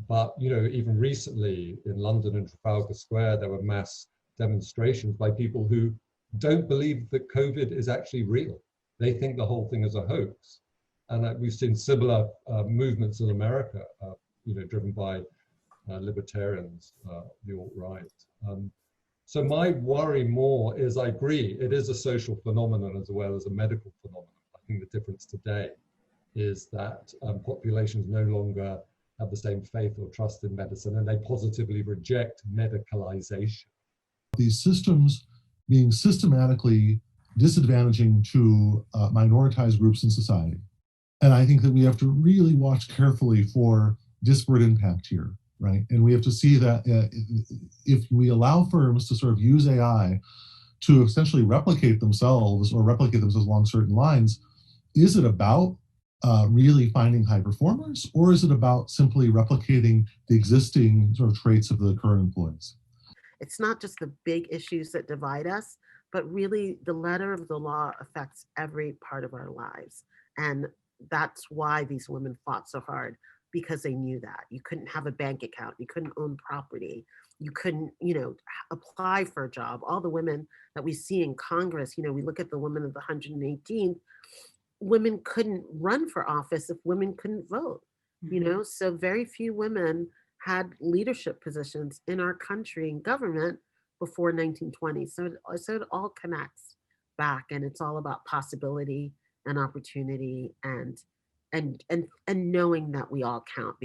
But, even recently in London and Trafalgar Square, there were mass demonstrations by people who don't believe that COVID is actually real. They think the whole thing is a hoax. And we've seen similar movements in America, driven by libertarians, the alt-right. So my worry more is, I agree, it is a social phenomenon as well as a medical phenomenon. I think the difference today is that populations no longer have the same faith or trust in medicine, and they positively reject medicalization. These systems being systematically disadvantaging to minoritized groups in society. And I think that we have to really watch carefully for disparate impact here, right? And we have to see that if we allow firms to sort of use AI to essentially replicate themselves along certain lines, is it about really finding high performers, or is it about simply replicating the existing sort of traits of the current employees? It's not just the big issues that divide us, but really the letter of the law affects every part of our lives. And that's why these women fought so hard, because they knew that you couldn't have a bank account, you couldn't own property, you couldn't, apply for a job. All the women that we see in Congress, we look at the women of the 118th, women couldn't run for office if women couldn't vote. So very few women had leadership positions in our country in government before 1920. So it all connects back, and it's all about possibility and opportunity and knowing that we all count.